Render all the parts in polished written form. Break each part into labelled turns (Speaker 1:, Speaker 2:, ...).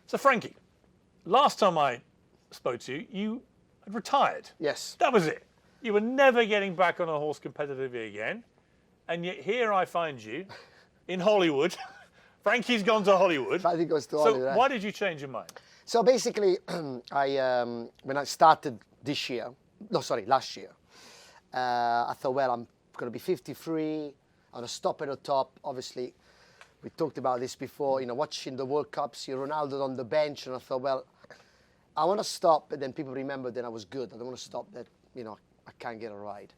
Speaker 1: So, Frankie, last time I spoke to you, you had retired.
Speaker 2: Yes.
Speaker 1: That was it. You were never getting back on a horse competitively again. And yet here I find you in Hollywood. Frankie's gone to Hollywood.
Speaker 2: Frankie goes to Hollywood.
Speaker 1: So why did you change your mind?
Speaker 2: So basically, when I started last year, I thought, well, I'm going to be 53. I'm going to stop at the top. Obviously, we talked about this before, watching the World Cup, see Ronaldo on the bench, and I thought, well, I want to stop, and then people remember that I was good. I don't want to stop that, I can't get a ride.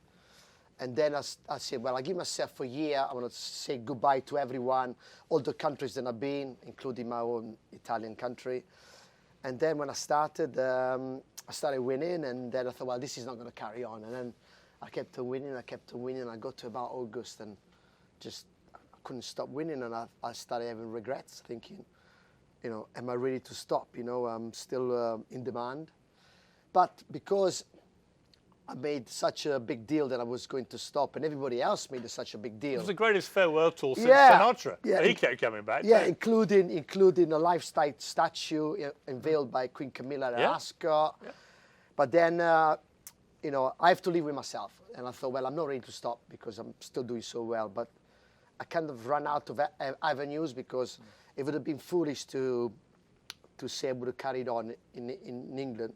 Speaker 2: And then I said, well, I give myself a year. I want to say goodbye to everyone, all the countries that I've been, including my own Italian country. And then when I started winning, and then I thought, well, this is not going to carry on. And then I kept on winning. I got to about August, and just I couldn't stop winning, and I started having regrets, thinking, am I ready to stop? I'm still in demand. But because I made such a big deal that I was going to stop, and everybody else made such a big deal.
Speaker 1: It was the greatest farewell tour since Sinatra. Yeah, he kept coming back.
Speaker 2: Yeah, including a life-size statue unveiled by Queen Camilla at Ascot. Yeah. But then, I have to live with myself. And I thought, well, I'm not ready to stop because I'm still doing so well. But I kind of ran out of avenues because it would have been foolish to say I would have carried on in England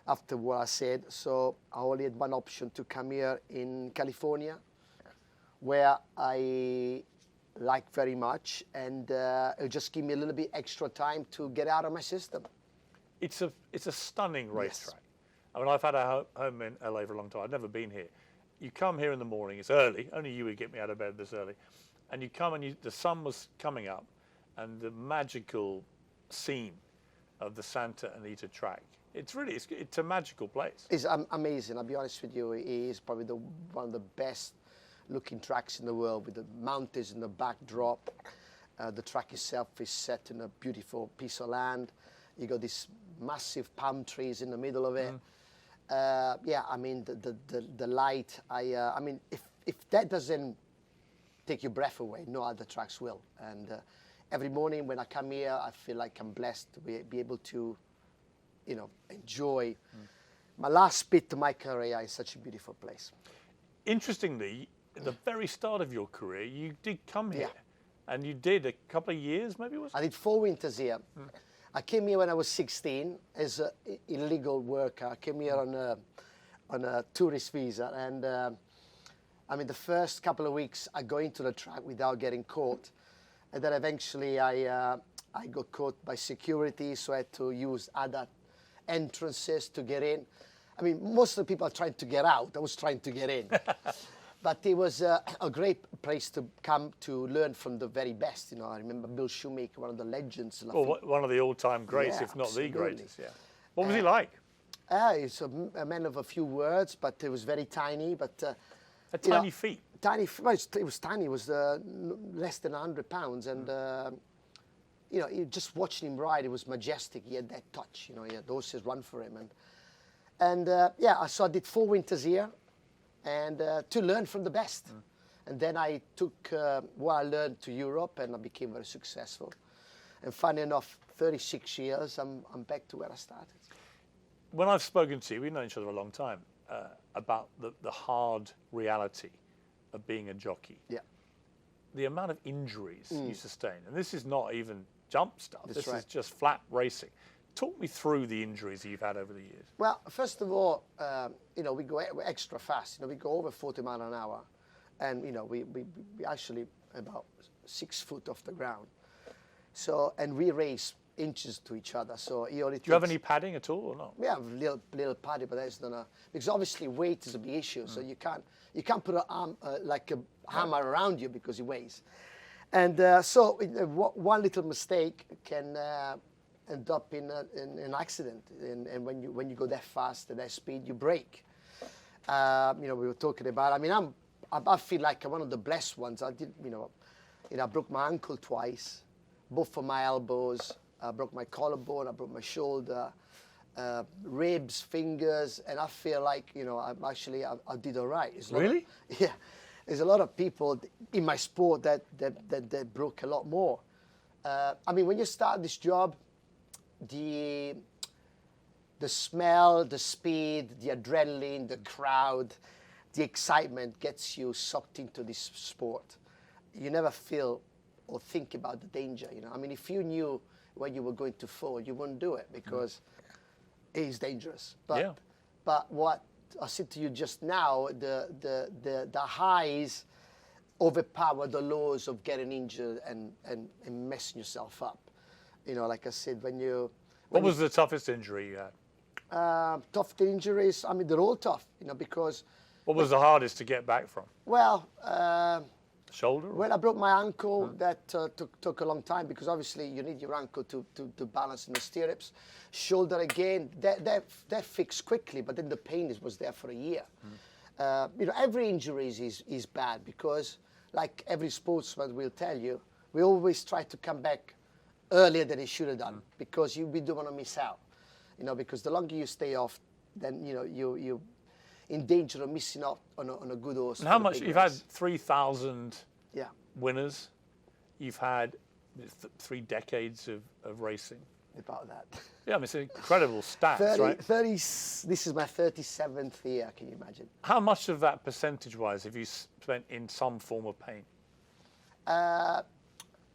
Speaker 2: after what I said. So I only had one option, to come here in California, where I like very much, and it'll just give me a little bit extra time to get out of my system.
Speaker 1: It's a stunning racetrack. I mean, I've had a home in LA for a long time. I've never been here. You come here in the morning, it's early, only you would get me out of bed this early, and you come and the sun was coming up, and the magical scene of the Santa Anita track. It's a magical place.
Speaker 2: It's amazing. I'll be honest with you. It is probably one of the best looking tracks in the world, with the mountains in the backdrop. The track itself is set in a beautiful piece of land. You got these massive palm trees in the middle of it. I mean, the light. I mean, if that doesn't take your breath away, no other tracks will. And every morning when I come here, I feel like I'm blessed to be able to enjoy my last bit of my career in such a beautiful place.
Speaker 1: Interestingly, at the very start of your career, you did come here, and you did a couple of years, maybe it was?
Speaker 2: I did 4 winters here. I came here when I was 16 as an illegal worker. I came here on a tourist visa, and I mean, the first couple of weeks I go into the track without getting caught, and then eventually I got caught by security, so I had to use other entrances to get in. I mean, most of the people are trying to get out. I was trying to get in. But it was a great place to come to learn from the very best. I remember Bill Shoemaker, one of the legends.
Speaker 1: Well, one of the all-time greats, if not the greatest. Yeah. What was he like?
Speaker 2: He's a man of a few words, but he was very tiny. But
Speaker 1: tiny feet.
Speaker 2: Tiny. Well, it was tiny. It was less than 100 pounds, and you just watching him ride, it was majestic. He had that touch. He had the horses run for him, and so I did 4 winters here, and to learn from the best. And then I took what I learned to Europe, and I became very successful. And funny enough, 36 years, I'm back to where I started.
Speaker 1: When I've spoken to you, we've known each other a long time, about the hard reality of being a jockey. Yeah. The amount of injuries you sustain, and this is not even jump stuff. This is just flat racing. Talk me through the injuries that you've had over the years. Well,
Speaker 2: first of all, we go extra fast. We go over 40 miles an hour, and we actually about 6 foot off the ground. So, and we race inches to each other. So he only. Do
Speaker 1: you have any padding at all or not?
Speaker 2: We have little padding, but that's not because obviously weight is a big issue. So you can't put a hammer around you because it weighs. And so one little mistake can end up in an accident. And when you go that fast at that speed, you break. We were talking about. I mean, I feel like I'm one of the blessed ones. I did. I broke my ankle twice, both of my elbows. I broke my collarbone. I broke my shoulder, ribs, fingers, and I feel like I did all right.
Speaker 1: Really?
Speaker 2: Yeah. There's a lot of people in my sport that broke a lot more. I mean, when you start this job, the smell, the speed, the adrenaline, the crowd, the excitement gets you sucked into this sport. You never feel or think about the danger, you know. I mean, if you knew where you were going to fall, you wouldn't do it because it is dangerous. But what I said to you just now, the highs overpower the lows of getting injured and messing yourself up. You know, like I said,
Speaker 1: What was the toughest injury you had?
Speaker 2: Tough injuries, I mean, they're all tough, you know, because...
Speaker 1: What was the hardest to get back from?
Speaker 2: Well...
Speaker 1: Shoulder?
Speaker 2: Well, I broke my ankle. That took a long time because obviously you need your ankle to balance in the stirrups. Shoulder again, that fixed quickly, but then the pain was there for a year. You know, every injury is bad because, like every sportsman will tell you, we always try to come back earlier than he should have done because we don't want to miss out. You know, because the longer you stay off, then you know you in danger of missing out on a good horse.
Speaker 1: And how much you've had 3,000 winners, you've had 3 decades of racing.
Speaker 2: About that.
Speaker 1: Yeah, I mean, it's incredible stats, right?
Speaker 2: This is my 37th year. Can you imagine?
Speaker 1: How much of that, percentage-wise, have you spent in some form of pain?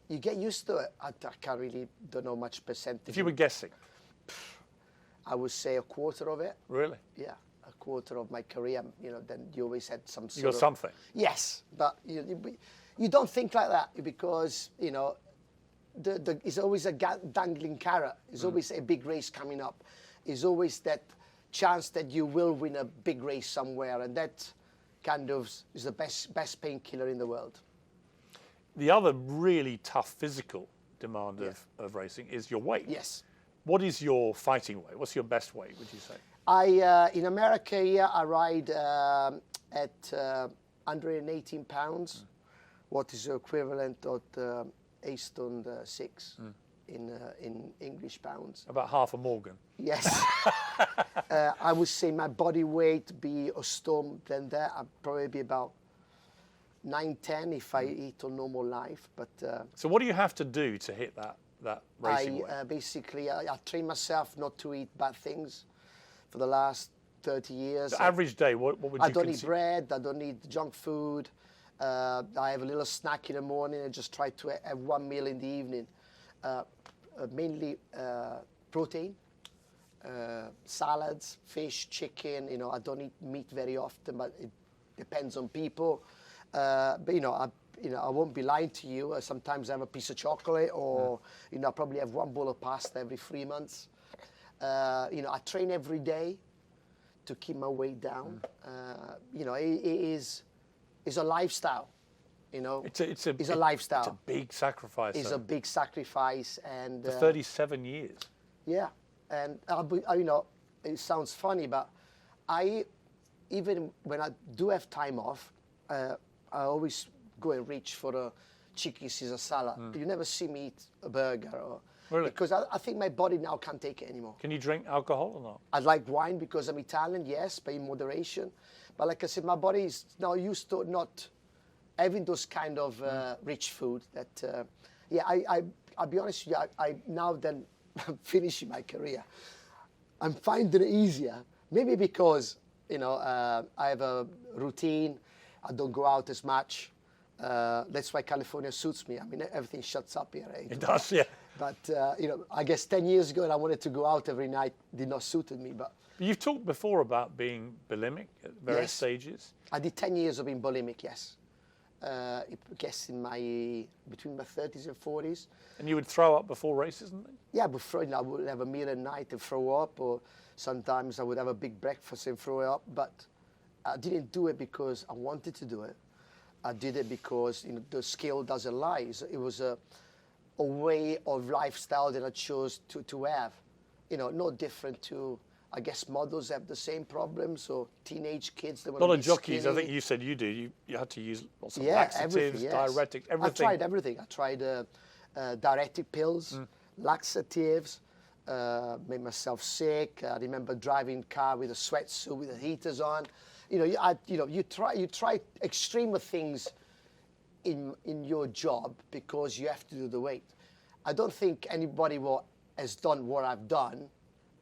Speaker 2: You get used to it. I don't know much percentage.
Speaker 1: If you were guessing,
Speaker 2: I would say a quarter of it.
Speaker 1: Really?
Speaker 2: Yeah, a quarter of my career. You know, then you always had some sort
Speaker 1: You got something.
Speaker 2: Yes, but you don't think like that because you know it's always a dangling carrot. There's always a big race coming up. There's always that chance that you will win a big race somewhere, and that kind of is the best painkiller in the world.
Speaker 1: The other really tough physical demand of racing is your weight.
Speaker 2: Yes.
Speaker 1: What is your fighting weight? What's your best weight, would you say?
Speaker 2: In America here, I ride at 118 pounds, what is equivalent of 8 stone 6 in English pounds.
Speaker 1: About half a Morgan.
Speaker 2: Yes. I would say my body weight be a stone than that. I'd probably be about 9-10 if I eat a normal life. But
Speaker 1: so what do you have to do to hit that racing weight?
Speaker 2: Basically, I train myself not to eat bad things for the last 30 years.
Speaker 1: The average day, what would you
Speaker 2: I don't
Speaker 1: consume?
Speaker 2: eat bread, I don't eat junk food. I have a little snack in the morning and just try to have one meal in the evening. Mainly protein, salads, fish, chicken. You know, I don't eat meat very often, but it depends on people. But you know, I won't be lying to you. Sometimes I have a piece of chocolate, or you know, I probably have one bowl of pasta every 3 months. You know, I train every day to keep my weight down. You know, it's a lifestyle. You know, it's a lifestyle.
Speaker 1: It's a big sacrifice.
Speaker 2: It's a big sacrifice, and
Speaker 1: for 37 years.
Speaker 2: Yeah, and you know, it sounds funny, but even when I do have time off, I always go and reach for a chicken Caesar salad. You never see me eat a burger,
Speaker 1: Really?
Speaker 2: Because I think my body now can't take it anymore.
Speaker 1: Can you drink alcohol or not?
Speaker 2: I like wine because I'm Italian, yes, but in moderation. But like I said, my body is now used to not having those kind of rich food. That yeah, I'll be honest with you. I now then I'm finishing my career, I'm finding it easier. Maybe because you know I have a routine. I don't go out as much. That's why California suits me. I mean, everything shuts up here. Right?
Speaker 1: It does, yeah.
Speaker 2: But you know, I guess 10 years ago, I wanted to go out every night. Did not suited me. But
Speaker 1: you've talked before about being bulimic at various
Speaker 2: Yes.
Speaker 1: stages.
Speaker 2: I did 10 years of being bulimic. Yes. I guess between my 30s and 40s.
Speaker 1: And you would throw up before races, and things?
Speaker 2: Yeah, before, you know, I would have a meal at night and throw up, or sometimes I would have a big breakfast and throw up. But I didn't do it because I wanted to do it. I did it because you know, the skill doesn't lie. It was a way of lifestyle that I chose to have. You know, no different to, I guess, models have the same problems, or teenage kids that
Speaker 1: A
Speaker 2: want to
Speaker 1: lot
Speaker 2: be
Speaker 1: of jockeys, I
Speaker 2: skinny.
Speaker 1: think you said you do. You had to use lots of
Speaker 2: Yeah,
Speaker 1: laxatives,
Speaker 2: everything, yes.
Speaker 1: diuretics, everything.
Speaker 2: I tried everything. I tried diuretic pills, laxatives, made myself sick. I remember driving car with a sweatsuit with the heaters on. You know, you try extreme things in your job because you have to do the weight. I don't think anybody will has done what I've done,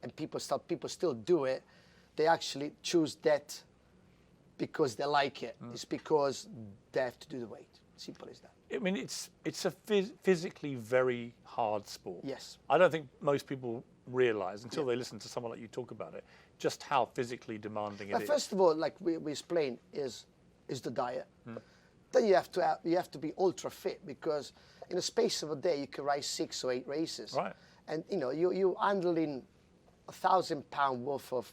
Speaker 2: and people still do it, they actually choose that because they like it. It's because they have to do the weight. Simple as that.
Speaker 1: I mean, it's a physically very hard sport.
Speaker 2: Yes.
Speaker 1: I don't think most people realise until they listen to someone like you talk about it, just how physically demanding it is.
Speaker 2: First of all, like we explained, is the diet. Then you have to be ultra fit, because in the space of a day you can ride 6 or 8 races.
Speaker 1: Right.
Speaker 2: And you're handling 1,000 pound worth of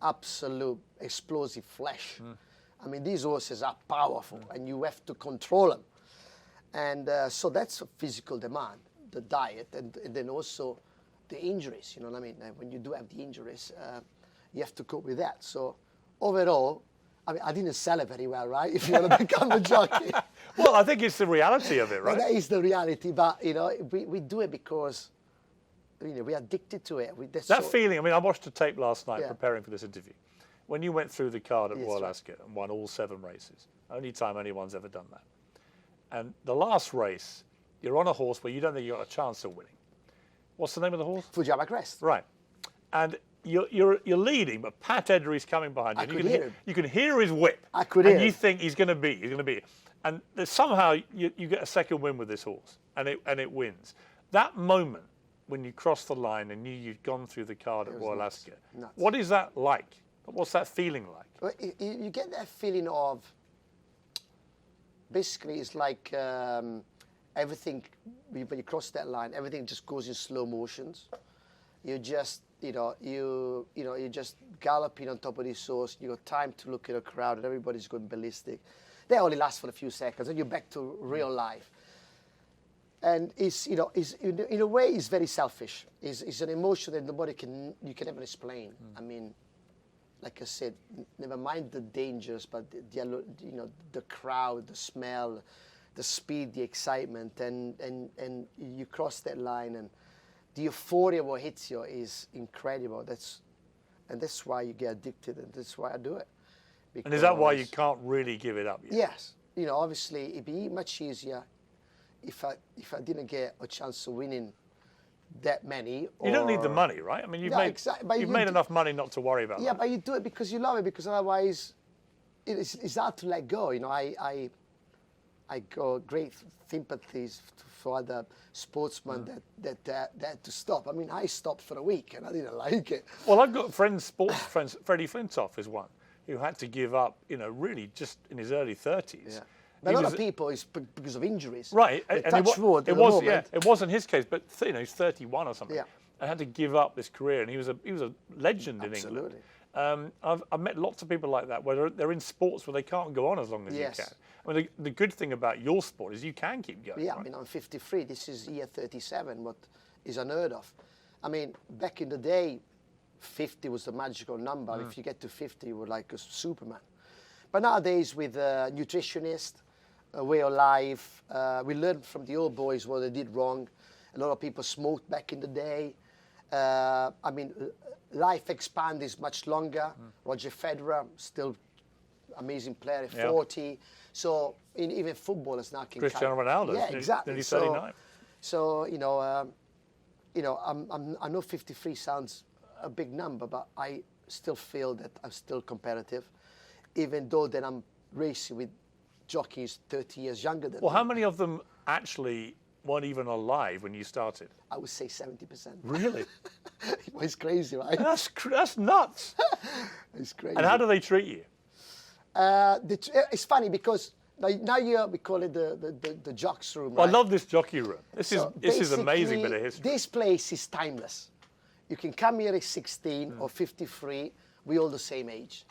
Speaker 2: absolute explosive flesh. I mean, these horses are powerful, and you have to control them. And so that's a physical demand, the diet, and then also the injuries. You know what I mean? When you do have the injuries, you have to cope with that. So overall, I mean, I didn't sell it very well, right? If you want to become a jockey.
Speaker 1: Well, I think it's the reality of it, right?
Speaker 2: Well, that is the reality, but we do it because we're addicted to it.
Speaker 1: That feeling. I mean, I watched a tape last night
Speaker 2: Yeah.
Speaker 1: preparing for this interview. When you went through the card at
Speaker 2: Yes,
Speaker 1: Royal
Speaker 2: right.
Speaker 1: Ascot and won all 7 races, only time anyone's ever done that. And the last race, you're on a horse where you don't think you've got a chance of winning. What's the name of the horse?
Speaker 2: Fujiyama Crest.
Speaker 1: Right. And you're leading, but Pat Eddery's coming behind you.
Speaker 2: I
Speaker 1: and
Speaker 2: could hear him.
Speaker 1: You can hear his whip.
Speaker 2: I could
Speaker 1: and
Speaker 2: hear
Speaker 1: you
Speaker 2: him.
Speaker 1: think he's going to be. And somehow you get a second win with this horse, and it wins. That moment when you cross the line and you'd gone through the card at
Speaker 2: was
Speaker 1: Royal
Speaker 2: nuts.
Speaker 1: Ascot,
Speaker 2: Nuts.
Speaker 1: what is that like? What's that feeling like?
Speaker 2: Well, you get that feeling of, basically it's like everything, when you cross that line, everything just goes in slow motions. You just, you're just galloping on top of this horse. You got time to look at a crowd and everybody's going ballistic. They only last for a few seconds, and you're back to real life. And it's, in a way, it's very selfish. It's an emotion that you can never explain. I mean, like I said, never mind the dangers, but the crowd, the smell, the speed, the excitement, and you cross that line, and the euphoria what hits you is incredible. That's why you get addicted, and that's why I do it.
Speaker 1: And is that why you
Speaker 2: Because-
Speaker 1: can't really give it up yet?
Speaker 2: Yes. Obviously, it'd be much easier if I didn't get a chance of winning that many.
Speaker 1: You don't need the
Speaker 2: or-
Speaker 1: money, right? I mean,
Speaker 2: Yeah, exactly, but
Speaker 1: you've
Speaker 2: you
Speaker 1: made
Speaker 2: do-
Speaker 1: enough money not to worry about
Speaker 2: Yeah,
Speaker 1: that.
Speaker 2: but you do it because you love it, because otherwise it's hard to let go. I got great sympathies for other sportsmen that had to stop. I mean, I stopped for a week and I didn't like it.
Speaker 1: Well, I've got sports friends. Freddie Flintoff is one who had to give up, really just in his early 30s.
Speaker 2: Yeah. But a lot of people is because of injuries.
Speaker 1: Right,
Speaker 2: They
Speaker 1: and
Speaker 2: touch wood
Speaker 1: it
Speaker 2: at the
Speaker 1: was
Speaker 2: moment.
Speaker 1: it wasn't his case, but he's 31 or something.
Speaker 2: Yeah.
Speaker 1: And had to give up this career, and he was a legend in England.
Speaker 2: Absolutely.
Speaker 1: I've met lots of people like that, where they're in sports where they can't go on as long as
Speaker 2: Yes.
Speaker 1: you can. I mean, the good thing about your sport is you can keep going.
Speaker 2: Yeah,
Speaker 1: right?
Speaker 2: I mean, I'm 53. This is year 37, what is unheard of. I mean, back in the day, 50 was the magical number. If you get to 50, you were like a Superman. But nowadays, with a nutritionist, a way of life, we learned from the old boys what they did wrong. A lot of people smoked back in the day. I mean, life expand is much longer. Roger Federer, still amazing player at
Speaker 1: Yeah.
Speaker 2: 40. So even footballers now can
Speaker 1: Cristiano Ronaldo,
Speaker 2: Yeah, exactly.
Speaker 1: nearly 39.
Speaker 2: So I know 53 sounds a big number, but I still feel that I'm still competitive, even though that I'm racing with jockeys 30 years younger than
Speaker 1: Well,
Speaker 2: me.
Speaker 1: how many of them actually weren't even alive when you started?
Speaker 2: I would say 70%.
Speaker 1: Really?
Speaker 2: It's crazy, right?
Speaker 1: That's nuts.
Speaker 2: It's crazy.
Speaker 1: And how do they treat you?
Speaker 2: It's funny because now we call it the jocks room.
Speaker 1: Well, I
Speaker 2: right?
Speaker 1: love this jockey room. This
Speaker 2: So
Speaker 1: is amazing
Speaker 2: basically,
Speaker 1: bit of history.
Speaker 2: This place is timeless. You can come here at 16 or 53. We're all the same age.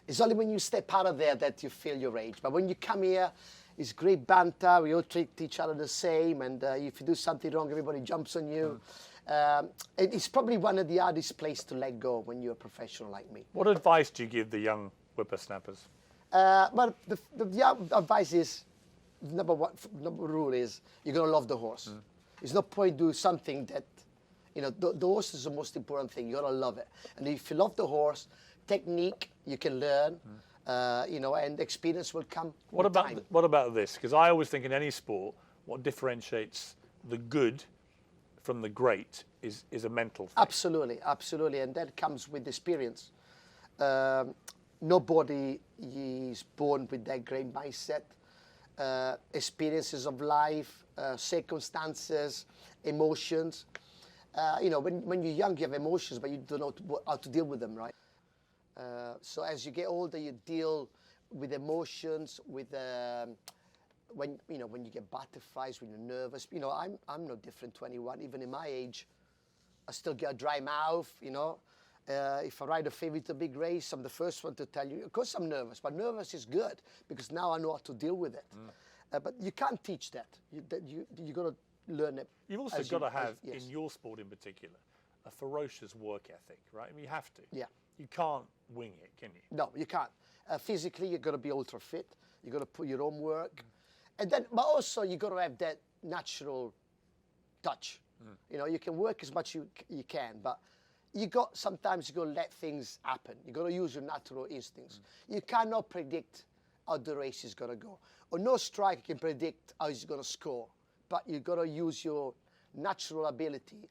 Speaker 2: It's only when you step out of there that you feel your age. But when you come here, it's great banter. We all treat each other the same. And if you do something wrong, everybody jumps on you. It's probably one of the hardest places to let go when you're a professional like me.
Speaker 1: What advice do you give the young whippersnappers?
Speaker 2: But the advice is, number rule is, you're going to love the horse. There's no point doing something that, the horse is the most important thing. You got to love it. And if you love the horse, technique you can learn, and experience will come.
Speaker 1: What
Speaker 2: with
Speaker 1: about
Speaker 2: time.
Speaker 1: this? Because I always think in any sport, what differentiates the good from the great is a mental thing.
Speaker 2: Absolutely, absolutely, and that comes with experience. Nobody is born with that great mindset. Experiences of life, circumstances, emotions. When you're young, you have emotions, but you don't know how to deal with them, right? So as you get older, you deal with emotions, with when you get butterflies, when you're nervous. I'm no different. 21, even in my age, I still get a dry mouth. If I ride a favorite big race, I'm the first one to tell you. Of course, I'm nervous, but nervous is good because now I know how to deal with it. But you can't teach that. You got to learn it.
Speaker 1: You've also got to have, in your sport in particular, a ferocious work ethic, right? I mean, you have to.
Speaker 2: Yeah.
Speaker 1: You can't wing it, can you?
Speaker 2: No, you can't. Physically, you've got to be ultra fit. You've got to put your own work. And then, but also, you've got to have that natural touch. You can work as much you can, but sometimes you got to let things happen. You got to use your natural instincts. You cannot predict how the race is going to go. Or no striker can predict how he's going to score. But you got to use your natural ability.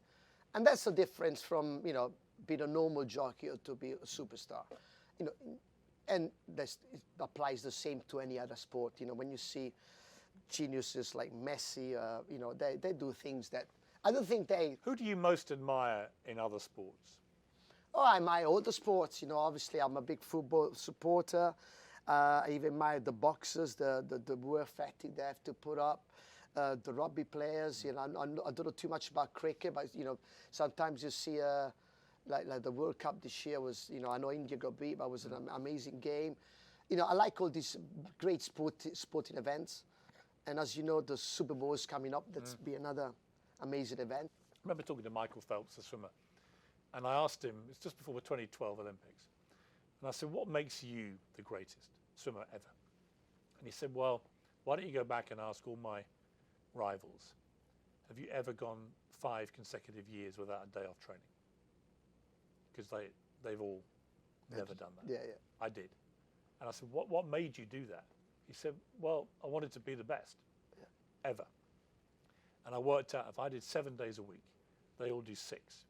Speaker 2: And that's the difference from, being a normal jockey or to be a superstar. And it applies the same to any other sport. When you see geniuses like Messi, they do things that I don't think they...
Speaker 1: Who do you most admire in other sports?
Speaker 2: Oh, I admire all the sports. Obviously I'm a big football supporter. I even admire the boxers, the work ethic they have to put up. The rugby players, I don't know too much about cricket, but sometimes you see like the World Cup this year was, I know India got beat, but it was an amazing game. I like all these great sporting events, and as you know, the Super Bowl is coming up. That's be another amazing event.
Speaker 1: I remember talking to Michael Phelps, the swimmer, and I asked him, it's just before the 2012 Olympics, and I said, what makes you the greatest swimmer ever? And he said, well, why don't you go back and ask all my rivals, have you ever gone 5 consecutive years without a day off training? Because they've all never done that.
Speaker 2: Yeah, yeah.
Speaker 1: I did. And I said, what made you do that? He said, well, I wanted to be the best ever. And I worked out if I did 7 days a week, they all do 6.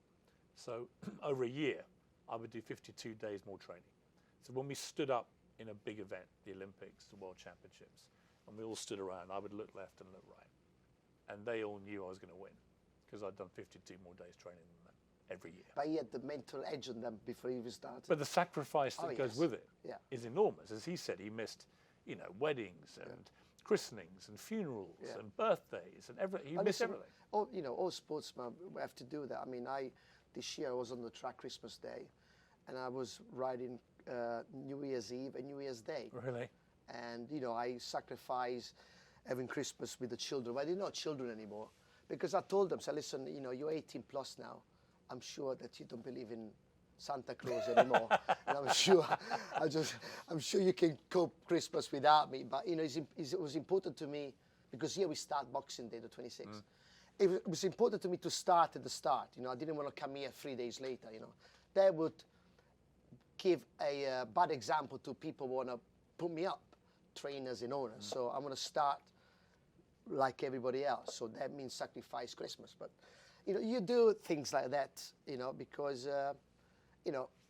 Speaker 1: So over a year, I would do 52 days more training. So when we stood up in a big event, the Olympics, the World Championships, and we all stood around, I would look left and look right. And they all knew I was going to win because I'd done 52 more days training than them every year.
Speaker 2: But he had the mental edge on them before he even started.
Speaker 1: But the sacrifice that goes with it is enormous. As he said, he missed, weddings and christenings and funerals and birthdays and everything. He missed everything.
Speaker 2: All sportsmen have to do that. I mean, this year I was on the track Christmas Day, and I was riding New Year's Eve and New Year's Day.
Speaker 1: Really?
Speaker 2: And I sacrificed having Christmas with the children. Well, they're not children anymore, because I told them, so listen, you're 18 plus now. I'm sure that you don't believe in Santa Claus anymore. And I'm sure you can cope Christmas without me. But it was important to me, because here we start Boxing Day, the 26th. It was important to me to start at the start. I didn't want to come here 3 days later. That would give a bad example to people who want to put me up, trainers and owners. So I want to start like everybody else. So that means sacrifice Christmas. But you do things like that, because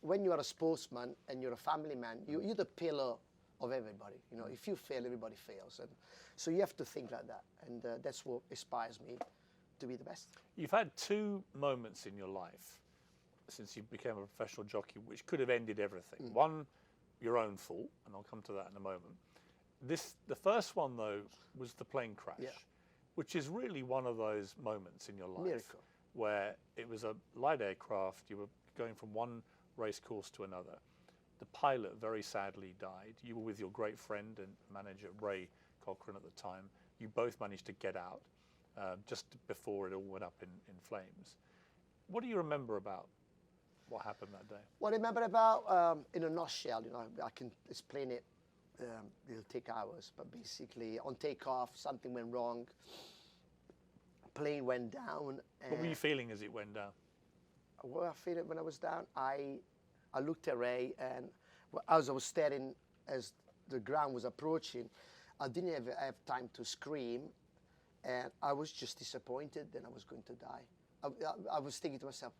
Speaker 2: when you are a sportsman and you're a family man, you're the pillar of everybody. If you fail, everybody fails, and so you have to think like that. And that's what inspires me to be the best.
Speaker 1: You've had 2 moments in your life since you became a professional jockey which could have ended everything. One, your own fault, and I'll come to that in a moment. The first one, though, was the plane crash, which is really one of those moments in your life.
Speaker 2: Miracle.
Speaker 1: Where it was a light aircraft, you were going from one race course to another. The pilot very sadly died. You were with your great friend and manager, Ray Cochran, at the time. You both managed to get out just before it all went up in flames. What do you remember about what happened that day?
Speaker 2: What I remember about, in a nutshell, I can explain it. It'll take hours, but basically on takeoff, something went wrong. Plane went down.
Speaker 1: What were you feeling as it went down?
Speaker 2: What I feeling when I was down, I looked at Ray, and as I was staring as the ground was approaching, I didn't have time to scream, and I was just disappointed that I was going to die. I was thinking to myself,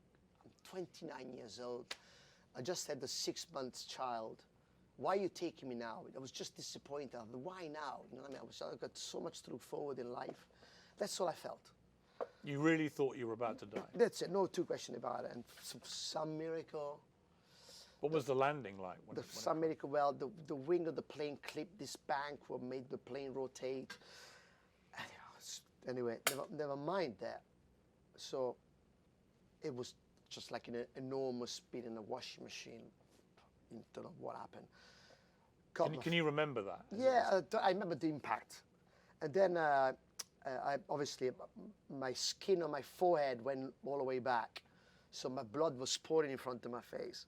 Speaker 2: I'm 29 years old. I just had a 6-month child. Why are you taking me now? I was just disappointed. Why now? You know what I mean? I've got so much to look forward in life. That's all I felt.
Speaker 1: You really thought you were about to die?
Speaker 2: That's it. No two question about it. And some miracle.
Speaker 3: What was the landing like?
Speaker 2: Some miracle. Well, the wing of the plane clipped this bank, what made the plane rotate. And, anyway, never mind that. So it was just like an enormous speed in a washing machine. I don't know what happened.
Speaker 1: Can you remember that?
Speaker 2: Yeah, I remember the impact. And then obviously my skin on my forehead went all the way back. So my blood was pouring in front of my face.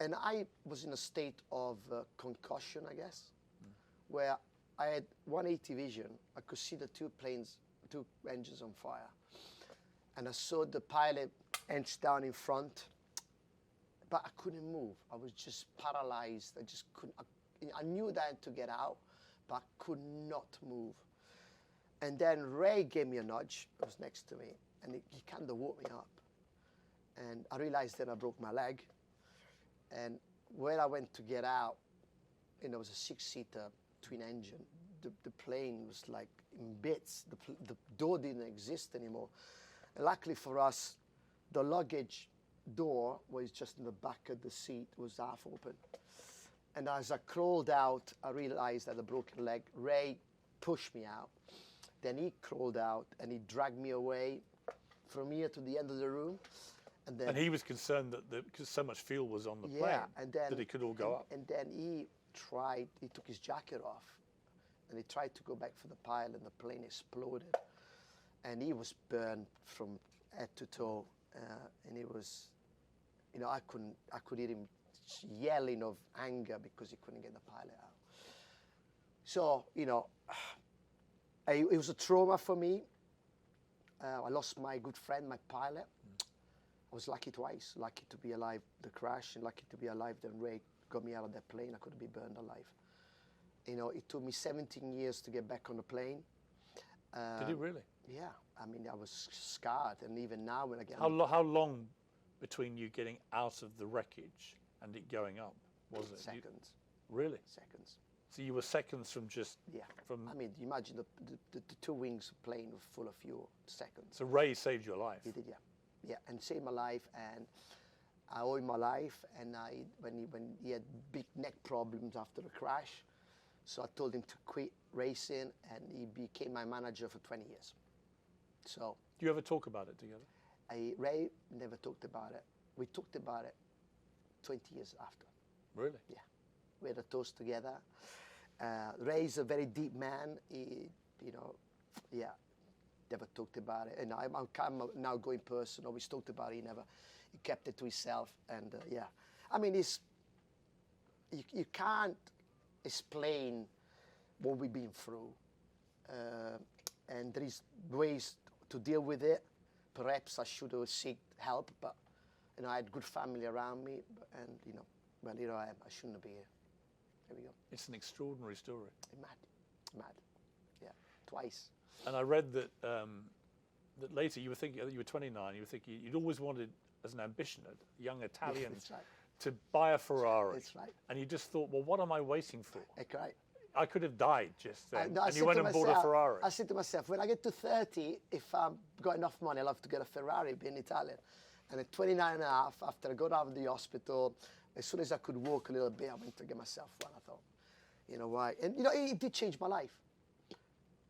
Speaker 2: And I was in a state of concussion, I guess, where I had 180 vision. I could see the two engines on fire. And I saw the pilot inch down in front, but I couldn't move. I was just paralyzed. I just couldn't. I knew that I had to get out, but I could not move. And then Ray gave me a nudge. He was next to me, and he kind of woke me up. And I realized that I broke my leg. And when I went to get out, it was a 6-seater twin engine. The plane was like in bits. The door didn't exist anymore. And luckily for us, the luggage door was just in the back of the seat, was half open. And as I crawled out, I realized I had a broken leg. Ray pushed me out. Then he crawled out and he dragged me away from here to the end of the room. And
Speaker 1: he was concerned that because so much fuel was on the plane, that it could all go up.
Speaker 2: And then he took his jacket off and he tried to go back for the pilot, and the plane exploded. And he was burned from head to toe. And it was, I could hear him yelling of anger because he couldn't get the pilot out. So, it was a trauma for me. I lost my good friend, my pilot. I was lucky twice, lucky to be alive the crash, and lucky to be alive then Ray got me out of that plane. I couldn't be burned alive. It took me 17 years to get back on the plane.
Speaker 1: Did it really?
Speaker 2: Yeah, I mean, I was scarred, and even now when I get...
Speaker 1: How long between you getting out of the wreckage and it going up, was it?
Speaker 2: Seconds.
Speaker 1: Really?
Speaker 2: Seconds.
Speaker 1: So you were seconds from just...
Speaker 2: Yeah.
Speaker 1: From...
Speaker 2: I mean, imagine the two wings of plane were full of fuel, seconds.
Speaker 1: So Ray saved your life?
Speaker 2: He did, yeah. Yeah, and saved my life, and I owe him my life, and when he had big neck problems after the crash, so I told him to quit racing, and he became my manager for 20 years. So.
Speaker 1: Do you ever talk about it together?
Speaker 2: Ray never talked about it. We talked about it 20 years after.
Speaker 1: Really?
Speaker 2: Yeah. We had a toast together. Ray's a very deep man. He, yeah, never talked about it. And I'm an outgoing person. Always talked about it. He kept it to himself. And yeah, I mean, you can't explain what we've been through. And there is ways to deal with it. Perhaps I should have sought help, but I had good family around me, and well, here I am. I shouldn't be here. There we go.
Speaker 1: It's an extraordinary story.
Speaker 2: Mad, yeah, twice.
Speaker 1: And I read that that later you were thinking, you were 29. You were thinking you'd always wanted, as an ambition, a young Italian,
Speaker 2: That's right.
Speaker 1: to buy a Ferrari.
Speaker 2: That's right.
Speaker 1: And you just thought, well, what am I waiting for?
Speaker 2: That's right.
Speaker 1: I could have died just then.
Speaker 2: And
Speaker 1: you went and bought a Ferrari.
Speaker 2: I said to myself, when I get to 30, if I've got enough money, I'll have to get a Ferrari, being Italian. And at 29 and a half, after I got out of the hospital, as soon as I could walk a little bit, I went to get myself one. I thought, why? And, it did change my life.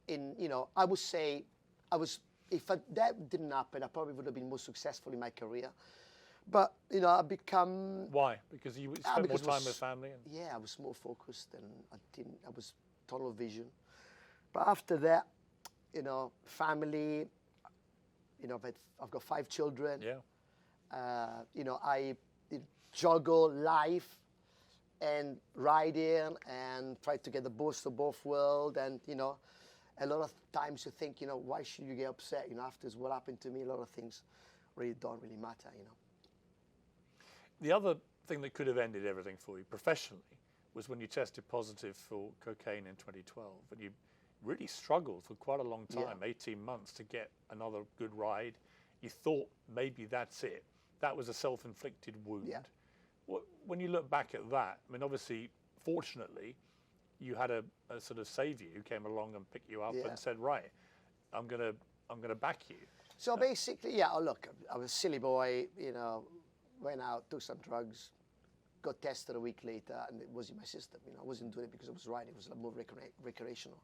Speaker 2: I would say, if that didn't happen, I probably would have been more successful in my career. But, I become...
Speaker 1: Why? Because you spent more time with family?
Speaker 2: Yeah, I was more focused, and I was tunnel vision. But after that, family, I've got 5 children.
Speaker 1: Yeah.
Speaker 2: I juggle life and riding and try to get the best of both worlds. And, a lot of times you think, why should you get upset? After what happened to me, a lot of things really don't really matter,
Speaker 1: The other thing that could have ended everything for you professionally was when you tested positive for cocaine in 2012. And you really struggled for quite a long time, 18 months, to get another good ride. You thought maybe that's it. That was a self-inflicted wound.
Speaker 2: Yeah.
Speaker 1: When you look back at that, I mean, obviously, fortunately, you had a sort of saviour who came along and picked you up
Speaker 2: Yeah.
Speaker 1: and said, right, I'm gonna back you.
Speaker 2: So basically, yeah, oh, look, I was a silly boy, you know, went out, took some drugs, got tested a week later, and it was in my system. You know, I wasn't doing it because I was right, it was more recreational.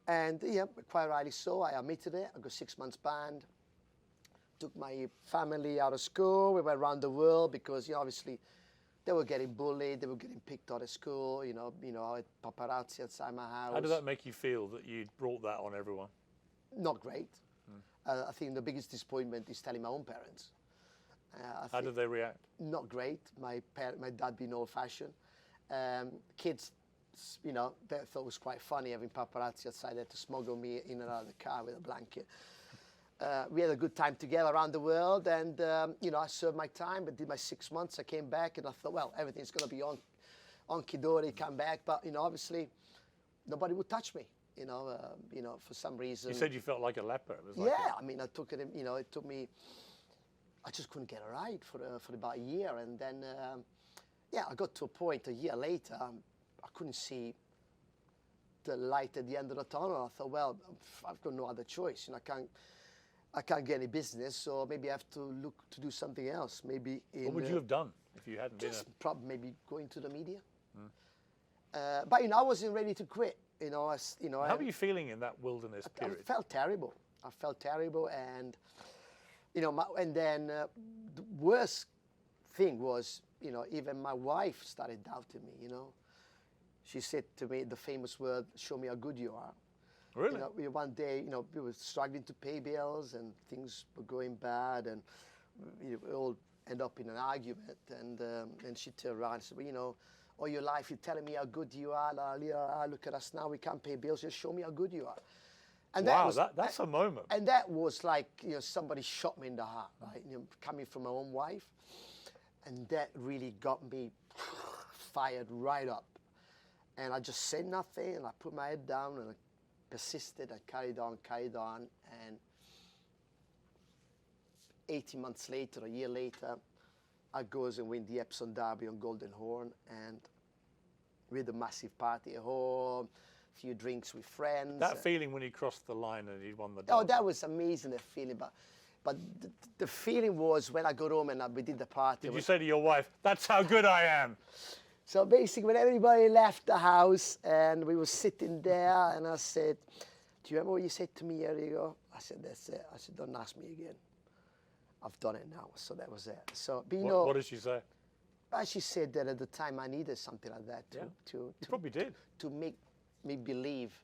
Speaker 2: And yeah, quite rightly so, I admitted it. I got 6 months banned, took my family out of school, we went around the world because, you know, obviously, they were getting bullied, they were getting picked on at school, you know, I had paparazzi outside my house.
Speaker 1: How did that make you feel that you brought that on everyone?
Speaker 2: Not great. I think the biggest disappointment is telling my own parents.
Speaker 1: How did they react?
Speaker 2: Not great. My dad being old-fashioned. Kids, you know, they thought it was quite funny having paparazzi outside there to smuggle me in and out of the car with a blanket. We had a good time together around the world, and you know, I served my time, but did my 6 months. I came back, and I thought, well, everything's going to be on Kidori, come back, but you know, obviously, nobody would touch me. You know, for some reason.
Speaker 1: You said you felt like a leper. It was like
Speaker 2: yeah, I mean, I took it. You know, it took me. I just couldn't get a ride for about a year, and then yeah, I got to a point a year later. I couldn't see the light at the end of the tunnel. I thought, well, I've got no other choice. You know, I can't get any business, so maybe I have to look to do something else. Maybe
Speaker 1: what would you have done if you hadn't been?
Speaker 2: Probably maybe go into the media. But you know, I wasn't ready to quit. You know,
Speaker 1: How were you feeling in that wilderness period?
Speaker 2: I felt terrible. I felt terrible, and you know, and then the worst thing was, you know, even my wife started doubting me. You know, she said to me the famous word, "Show me how good you are."
Speaker 1: Really?
Speaker 2: You know, one day, you know, we were struggling to pay bills, and things were going bad, and we all end up in an argument. And she turned around and said, "Well, you know, all your life you're telling me how good you are. Look at us now. We can't pay bills. Just show me how good you are." And
Speaker 1: wow, that's a moment.
Speaker 2: And that was like, you know, somebody shot me in the heart, right? You know, coming from my own wife, and that really got me fired right up. And I just said nothing, and I put my head down, and I persisted. I carried on, and 18 months later, a year later, I goes and win the Epsom Derby on Golden Horn, and we had a massive party at home, a few drinks with friends.
Speaker 1: That feeling when you crossed the line and you won the derby.
Speaker 2: Oh, that was amazing, that feeling. But the feeling was when I got home and we did the party.
Speaker 1: Did you say to your wife, "That's how good I am"?
Speaker 2: So basically, when everybody left the house and we were sitting there, and I said, "Do you remember what you said to me a year ago?" I said, "That's it." I said, "Don't ask me again. I've done it now." So that was it. So, but you know,
Speaker 1: what did she say?
Speaker 2: She said that at the time I needed something like that
Speaker 1: You probably did.
Speaker 2: to make me believe,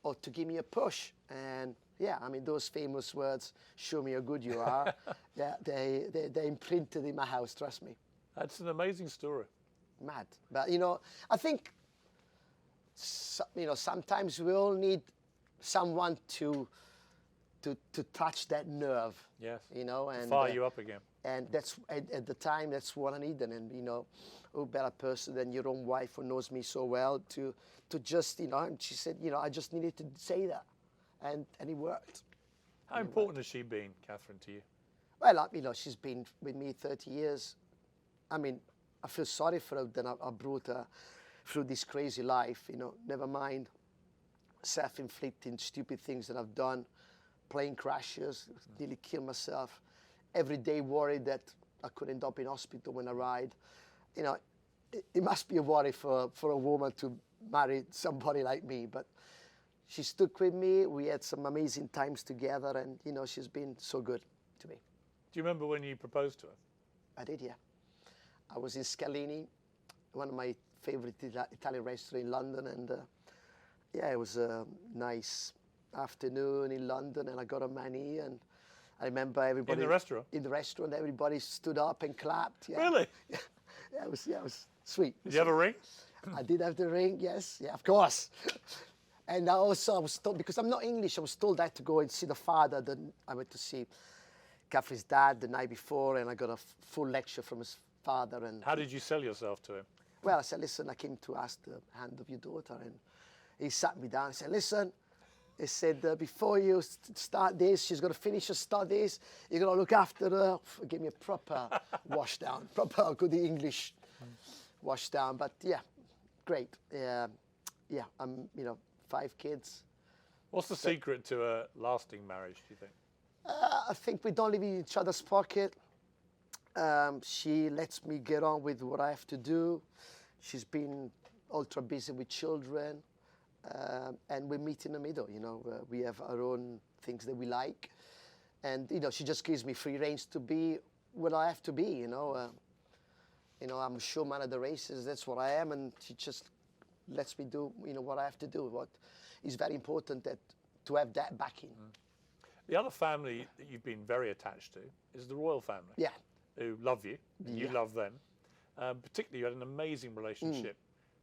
Speaker 2: or to give me a push. And yeah, I mean, those famous words, "Show me how good you are," yeah, they imprinted in my house. Trust me.
Speaker 1: That's an amazing story.
Speaker 2: Mad. But you know, I think you know, sometimes we all need someone to touch that nerve.
Speaker 1: Yes.
Speaker 2: You know, and
Speaker 1: fire you up again.
Speaker 2: And that's at the time, that's what I needed. And you know, who better person than your own wife, who knows me so well, to just, you know. And she said, you know, I just needed to say that, and it worked.
Speaker 1: How important has she been, Catherine, to you?
Speaker 2: Well, you know, she's been with me 30 years. I mean, I feel sorry for her that I brought her through this crazy life. You know, never mind self-inflicting stupid things that I've done, plane crashes, nearly killed myself, every day worried that I could end up in hospital when I ride. You know, it must be a worry for a woman to marry somebody like me, but she stuck with me. We had some amazing times together, and you know, she's been so good to me.
Speaker 1: Do you remember when you proposed to her?
Speaker 2: I did, yeah. I was in Scalini, one of my favorite Italian restaurants in London, and yeah, it was a nice afternoon in London, and I got on my knee, and I remember everybody...
Speaker 1: In the restaurant?
Speaker 2: In the restaurant, everybody stood up and clapped. Yeah.
Speaker 1: Really?
Speaker 2: Yeah, it was sweet.
Speaker 1: Did you have a ring?
Speaker 2: I did have the ring, yes. Yeah, of course. And I was told, because I'm not English, I was told I had to go and see the father. Then I went to see Catherine's dad the night before, and I got a full lecture from his father. And
Speaker 1: how did you sell yourself to him?
Speaker 2: Well, I said, listen, I came to ask the hand of your daughter. And he sat me down and said, listen, He said, before you start this, she's got to finish her studies. You're going to look after her. Give me a proper wash down, proper good English wash down. But yeah, great. Yeah, I'm, 5 kids.
Speaker 1: What's the secret to a lasting marriage, do you think?
Speaker 2: I think we don't live in each other's pocket. She lets me get on with what I have to do. She's been ultra busy with children. And we meet in the middle, we have our own things that we like. And, she just gives me free reins to be what I have to be, I'm a showman at the races, that's what I am, and she just lets me do, what I have to do. What is very important to have that backing.
Speaker 1: The other family that you've been very attached to is the royal family.
Speaker 2: Yeah.
Speaker 1: Who love you, and you
Speaker 2: Yeah.
Speaker 1: love them. Particularly, you had an amazing relationship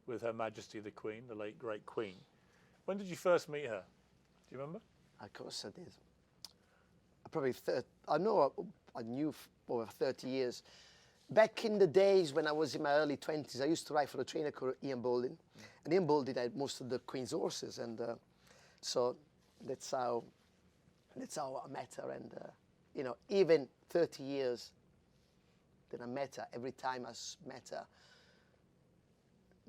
Speaker 1: with Her Majesty the Queen, the late great Queen. When did you first meet her? Do you remember?
Speaker 2: Of course I did. I knew for over 30 years. Back in the days when I was in my early 20s, I used to ride for a trainer called Ian Baldwin. And Ian Baldwin had most of the Queen's horses. And so that's how I met her. And, even 30 years that I met her, every time I met her,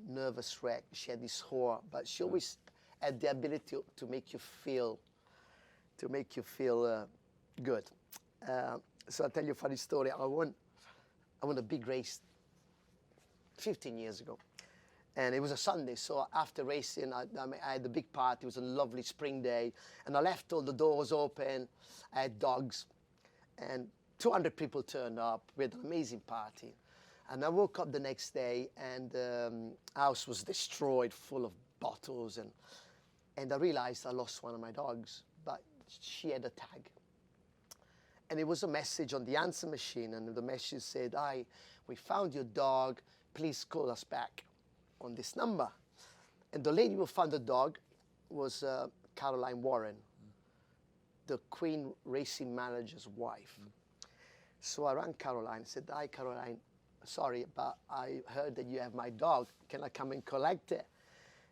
Speaker 2: nervous wreck, she had this horror, but she always had the ability to make you feel good. So I'll tell you a funny story. I won a big race 15 years ago, and it was a Sunday. So after racing, I had a big party. It was a lovely spring day, and I left all the doors open. I had dogs, and 200 people turned up. We had an amazing party. And I woke up the next day, and the house was destroyed, full of bottles, and I realized I lost one of my dogs, but she had a tag. And it was a message on the answer machine, and the message said, "Hi, we found your dog. Please call us back on this number." And the lady who found the dog was Caroline Warren, the Queen racing manager's wife. So I rang Caroline and said, "Hi, Caroline. Sorry, but I heard that you have my dog. Can I come and collect it?"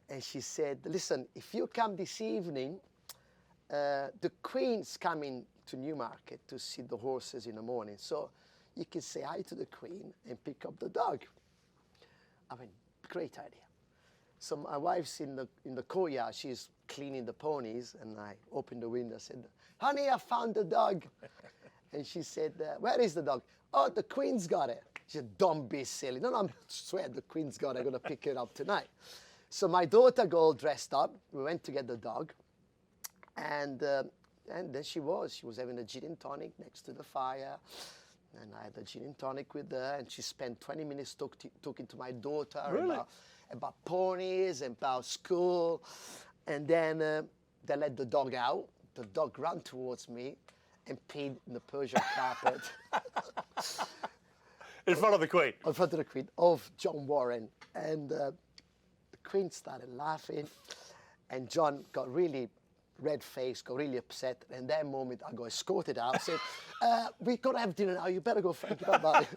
Speaker 2: And she said, "Listen, if you come this evening, the Queen's coming to Newmarket to see the horses in the morning. So you can say hi to the Queen and pick up the dog." I mean, great idea. So my wife's in the courtyard. She's cleaning the ponies, and I opened the window and said, "Honey, I found the dog." And she said, "Where is the dog?" "Oh, the Queen's got it." She said, "Don't be silly." "No, I swear the Queen's got it. I'm going to pick it up tonight." So my daughter got all dressed up. We went to get the dog. And then she was having a gin and tonic next to the fire. And I had a gin and tonic with her. And she spent 20 minutes talking to my daughter about ponies and about school. And then they let the dog out. The dog ran towards me and peed in the Persian carpet.
Speaker 1: In front of the Queen?
Speaker 2: In front of the Queen, of John Warren. And the Queen started laughing. And John got really red-faced, got really upset. And that moment, I got escorted out. Said, "We got to have dinner now. You better go, Frankie. Bye-bye."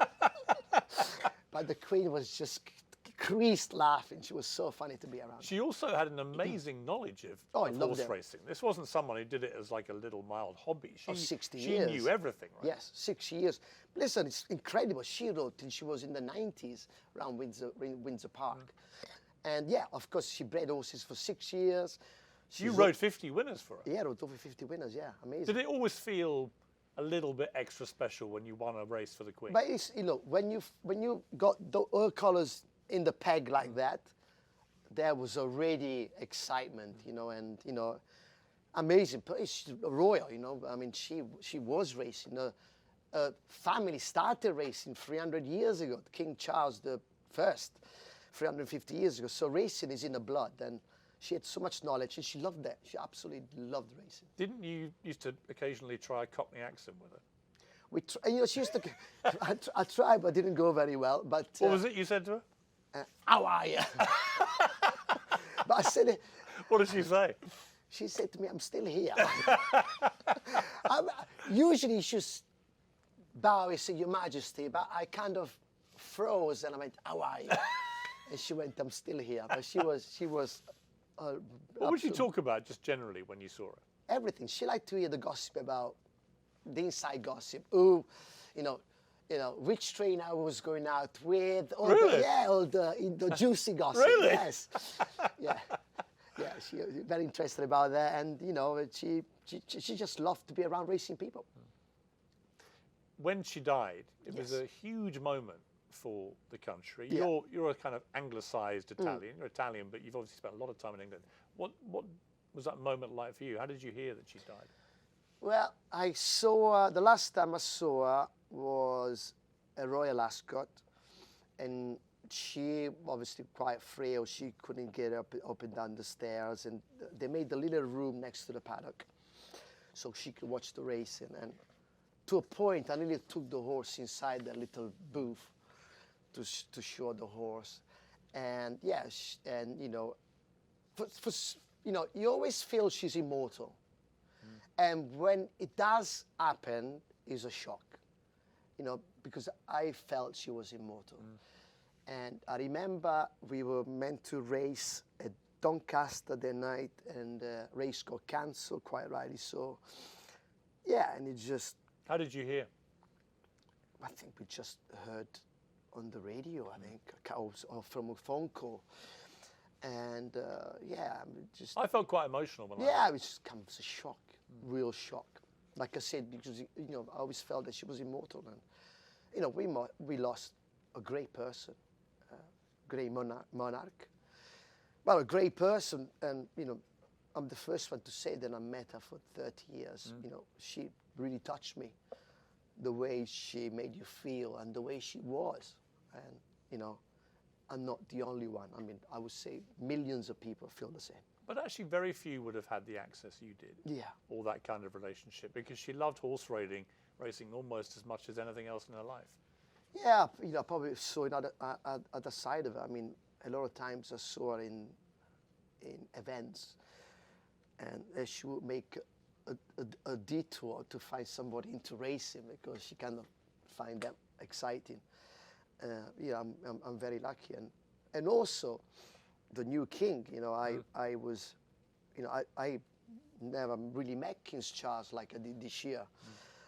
Speaker 2: But the Queen was just creased laughing. She was so funny to be around.
Speaker 1: She also had an amazing knowledge of horse racing. This wasn't someone who did it as like a little mild hobby. She,
Speaker 2: 60 years.
Speaker 1: She knew everything, right?
Speaker 2: Yes, 6 years. Listen, it's incredible. She rode till she was in the 90s around Windsor Park. And yeah, of course, she bred horses for 6 years.
Speaker 1: You rode 50 winners for her?
Speaker 2: Yeah, I rode over 50 winners, yeah, amazing.
Speaker 1: Did it always feel a little bit extra special when you won a race for the Queen?
Speaker 2: But it's, when you got her colours in the peg like that, there was already excitement, and amazing. But it's royal, I mean, she was racing. Her family started racing 300 years ago. King Charles I, 350 years ago. So racing is in the blood, and she had so much knowledge, and she loved that. She absolutely loved racing.
Speaker 1: Didn't you used to occasionally try a Cockney accent with her?
Speaker 2: She used to. I tried, but it didn't go very well. But
Speaker 1: what was it you said to her?
Speaker 2: "How are you?" But I said it.
Speaker 1: What did she say?
Speaker 2: She said to me, "I'm still here." Usually she just bow and say, "Your Majesty," but I kind of froze and I went, "How are you?" And she went, "I'm still here." But she was
Speaker 1: What would she talk about just generally when you saw her?
Speaker 2: Everything. She liked to hear the gossip about the inside gossip. Who, you know, which train I was going out with. All
Speaker 1: Really?
Speaker 2: all the juicy gossip.
Speaker 1: Really?
Speaker 2: Yes. Yeah. Yeah. She was very interested about that, and she just loved to be around racing people.
Speaker 1: When she died, it was
Speaker 2: Yes.
Speaker 1: a huge moment for the country.
Speaker 2: Yeah.
Speaker 1: You're a kind of anglicised Italian. You're Italian, but you've obviously spent a lot of time in England. What was that moment like for you? How did you hear that she died?
Speaker 2: Well, I saw her, the last time I saw her was a Royal Ascot, and she obviously quite frail. She couldn't get up and down the stairs, and they made a little room next to the paddock so she could watch the racing. And to a point, I nearly took the horse inside that little booth to show the horse. And you always feel she's immortal. And when it does happen, it's a shock, because I felt she was immortal. And I remember we were meant to race at Doncaster that night, and the race got cancelled, quite rightly so. Yeah, and it just,
Speaker 1: How did you hear?
Speaker 2: I think we just heard on the radio, I think, or from a phone call. And
Speaker 1: I felt quite emotional when
Speaker 2: it just comes a shock, real shock. Like I said, because I always felt that she was immortal, and we lost a great person, great monarch. Well, a great person, and I'm the first one to say that I met her for 30 years. She really touched me, the way she made you feel and the way she was, and I'm not the only one. I mean, I would say millions of people feel the same.
Speaker 1: But actually, very few would have had the access you did.
Speaker 2: Yeah.
Speaker 1: Or that kind of relationship, because she loved horse racing almost as much as anything else in her life.
Speaker 2: Yeah, probably saw another other side of it. I mean, a lot of times I saw her in events, and she would make a detour to find somebody into racing because she kind of find them exciting. I'm very lucky, and also the new king. I was, I never really met King Charles like I did this year.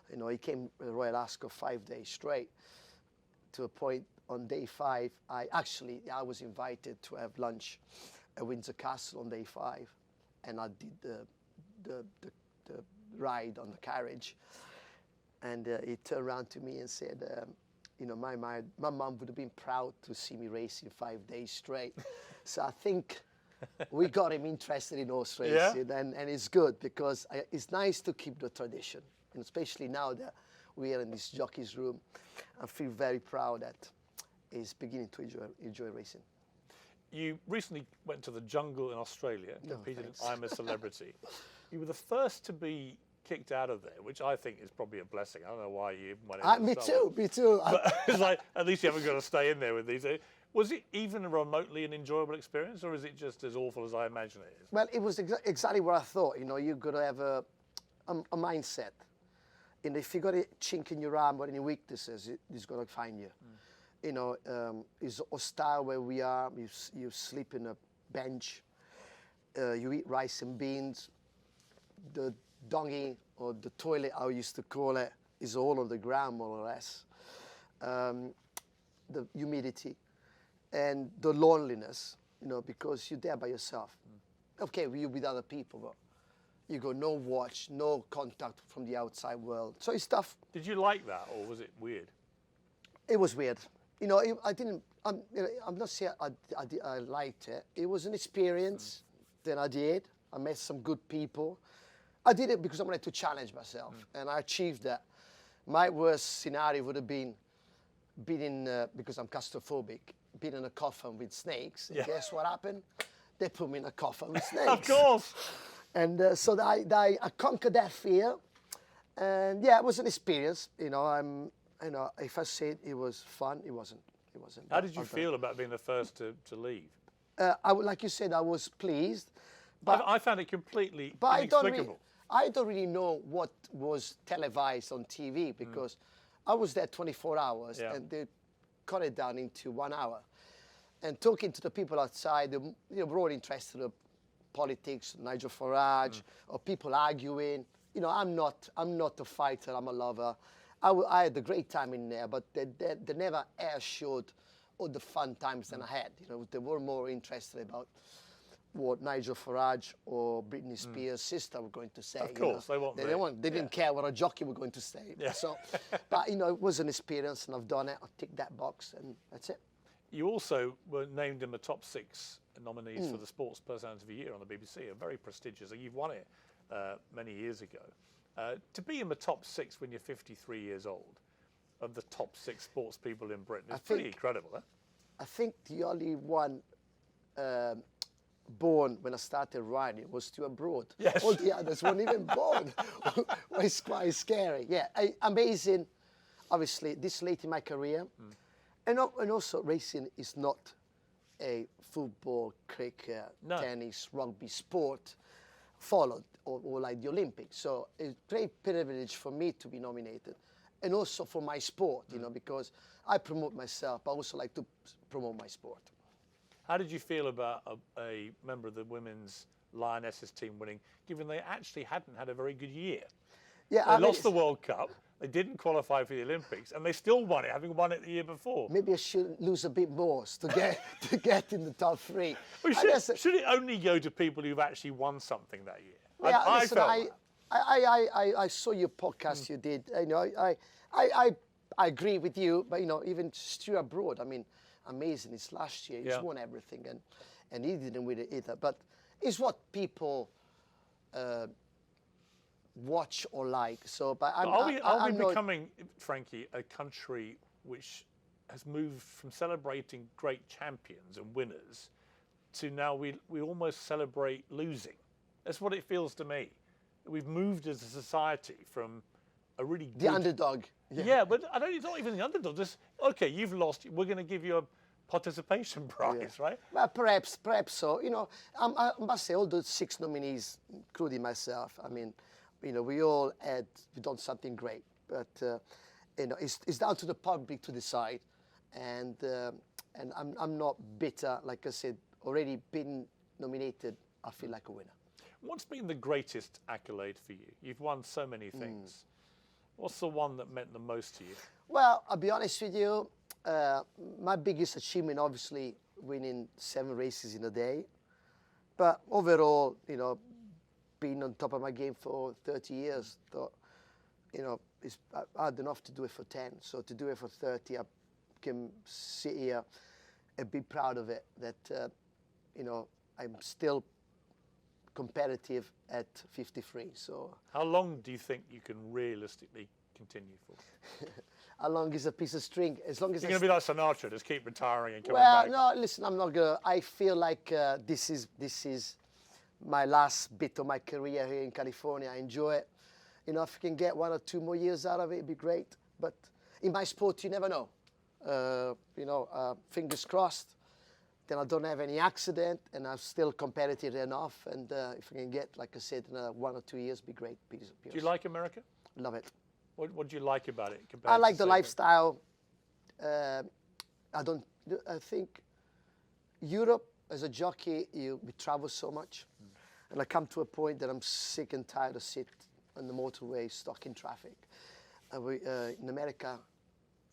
Speaker 2: He came to Royal Ascot 5 days straight. To a point on day 5, I was invited to have lunch at Windsor Castle on day 5, and I did the ride on the carriage. And he turned around to me and said, my mum would have been proud to see me racing 5 days straight. So I think we got him interested in horse racing, and it's good because it's nice to keep the tradition, and especially now that we are in this jockey's room, I feel very proud that he's beginning to enjoy racing.
Speaker 1: You recently went to the jungle in Australia, competed in
Speaker 2: thanks.
Speaker 1: I'm a Celebrity. You were the first to be kicked out of there, which I think is probably a blessing. I don't know why you even went in.
Speaker 2: Me too.
Speaker 1: But it's like, at least you haven't got to stay in there with these. Was it even remotely an enjoyable experience, or is it just as awful as I imagine it is?
Speaker 2: Well, it was exactly what I thought. You've got to have a mindset. And if you got a chink in your arm or any weaknesses, it's going to find you. It's hostile where we are. You sleep in a bench. You eat rice and beans. The dongy, or the toilet, I used to call it, is all on the ground, more or less. The humidity and the loneliness, because you're there by yourself. Okay, you're with other people, but you got no watch, no contact from the outside world. So it's tough.
Speaker 1: Did you like that, or was it weird?
Speaker 2: It was weird. I didn't. I'm not saying I liked it. It was an experience that I did. I met some good people. I did it because I wanted to challenge myself, and I achieved that. My worst scenario would have been because I'm claustrophobic, being in a coffin with snakes. And guess what happened? They put me in a coffin with snakes.
Speaker 1: Of course.
Speaker 2: And so I conquered that fear, and it was an experience. If I said it was fun, it wasn't. It wasn't.
Speaker 1: How did you feel about being the first to leave?
Speaker 2: Like you said, I was pleased, but
Speaker 1: I found it completely
Speaker 2: I
Speaker 1: inexplicable.
Speaker 2: don't really know what was televised on TV because I was there 24 hours and they cut it down into 1 hour. And talking to the people outside, they were all interested in politics, Nigel Farage, or people arguing. You know, I'm not a fighter. I'm a lover. I had a great time in there, but they never ever showed all the fun times that I had. You know, they were more interested about what Nigel Farage or Britney Spears' sister were going to say.
Speaker 1: Of course,
Speaker 2: you know? They didn't care what a jockey were going to say.
Speaker 1: Yeah.
Speaker 2: So, but you know, it was an experience, and I've done it. I'll tick that box, and that's it.
Speaker 1: You also were named in the top 6 nominees for the Sports Personality of the Year on the BBC, a very prestigious. You've won it many years ago. To be in the top 6 when you're 53 years old, of the top 6 sports people in Britain, is pretty incredible, huh? I
Speaker 2: think the only one born when I started riding was Stuart Broad.
Speaker 1: Yes.
Speaker 2: All the others weren't even born. It's quite scary. Yeah, amazing. Obviously, this late in my career. And also, racing is not a football, cricket, tennis, rugby sport followed or like the Olympics. So it's a great privilege for me to be nominated. And also for my sport, you know, because I promote myself, but I also like to promote my sport.
Speaker 1: How did you feel about a member of the women's Lionesses team winning, given they actually hadn't had a very good year?
Speaker 2: Yeah,
Speaker 1: they lost the World Cup, they didn't qualify for the Olympics, and they still won it, having won it the year before.
Speaker 2: Maybe I should lose a bit more to get in the top 3.
Speaker 1: Well, should it only go to people who've actually won something that year?
Speaker 2: Yeah,
Speaker 1: I
Speaker 2: I saw your podcast you did. You know, I agree with you, but you know, even Stuart Broad, I mean, amazing. It's last year. He's won everything, and he didn't win it either. But it's what people watch or like. So, but
Speaker 1: are we becoming, Frankie, a country which has moved from celebrating great champions and winners to now we almost celebrate losing? That's what it feels to me. We've moved as a society from a really good...
Speaker 2: The underdog.
Speaker 1: Yeah, but it's not even the underdog. Just, okay, you've lost. We're going to give you a participation prize, right?
Speaker 2: Well, perhaps so. You know, I must say, all those 6 nominees, including myself, I mean, you know, we've done something great. But, you know, it's down to the public to decide. And I'm not bitter. Like I said, already been nominated, I feel like a winner.
Speaker 1: What's been the greatest accolade for you? You've won so many things. What's the one that meant the most to you?
Speaker 2: Well, I'll be honest with you. My biggest achievement, obviously, winning 7 races in a day. But overall, you know, being on top of my game for 30 years, thought, you know, I had enough to do it for 10. So to do it for 30, I can sit here and be proud of it. That, you know, I'm still competitive at 53. So
Speaker 1: how long do you think you can realistically continue for?
Speaker 2: How long is a piece of string? As long as
Speaker 1: you're going to be like Sinatra, just keep retiring and coming back.
Speaker 2: Well, no, listen, I'm not gonna. I feel like this is my last bit of my career here in California. I enjoy it. You know, if I can get 1 or 2 more years out of it, it'd be great. But in my sport, you never know. You know, fingers crossed. Then I don't have any accident, and I'm still competitive enough. And if I can get, like I said, 1 or 2 years, be great. Piers.
Speaker 1: Do you like America?
Speaker 2: Love it.
Speaker 1: What do you like about it?
Speaker 2: I like the lifestyle. I think Europe, as a jockey, we travel so much. And I come to a point that I'm sick and tired of sitting on the motorway, stuck in traffic. In America,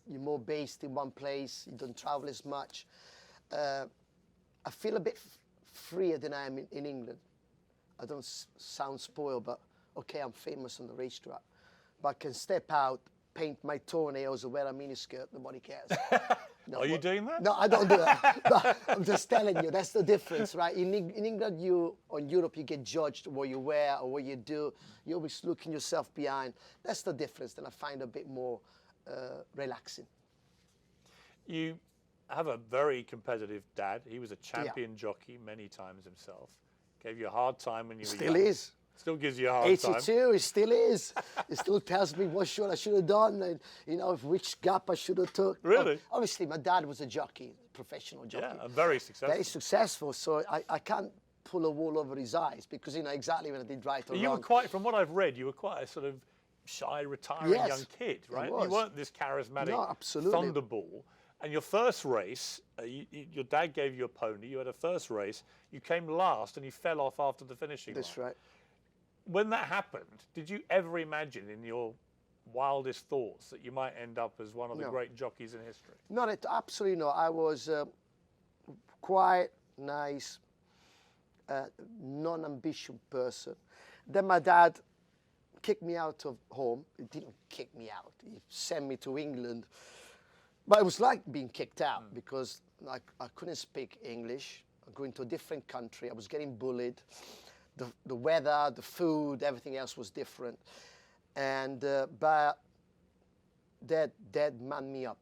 Speaker 2: you're more based in one place. You don't travel as much. I feel a bit freer than I am in England. I don't sound spoiled, but okay, I'm famous on the racetrack. But I can step out, paint my toenails or wear a miniskirt, nobody cares. No,
Speaker 1: are you doing that?
Speaker 2: No, I don't do that. But I'm just telling you, that's the difference, right? In England, on Europe, you get judged what you wear or what you do. You're always looking yourself behind. That's the difference that I find a bit more relaxing.
Speaker 1: You have a very competitive dad. He was a champion jockey many times himself. Gave you a hard time when you were young.
Speaker 2: Still is.
Speaker 1: Still gives you a hard time.
Speaker 2: 82, it still is. It still tells me what I should have done, and you know, which gap I should have took.
Speaker 1: Really?
Speaker 2: Obviously, my dad was a jockey, professional jockey.
Speaker 1: Yeah, and very successful.
Speaker 2: Very successful. So I can't pull a wool over his eyes because you know exactly when I did right or wrong.
Speaker 1: You were quite, from what I've read, you were quite a sort of shy, retiring young kid, right? You weren't this charismatic thunderball. And your first race, your dad gave you a pony. You had a first race. You came last, and you fell off after the finishing line.
Speaker 2: That's right.
Speaker 1: When that happened, did you ever imagine in your wildest thoughts that you might end up as one of the
Speaker 2: No.
Speaker 1: great jockeys in history?
Speaker 2: No, absolutely no. I was quiet, nice, non-ambitious person. Then my dad kicked me out of home. He didn't kick me out. He sent me to England. But it was like being kicked out because I couldn't speak English. I'm going to a different country. I was getting bullied. The weather, the food, everything else was different. And but Dad manned me up.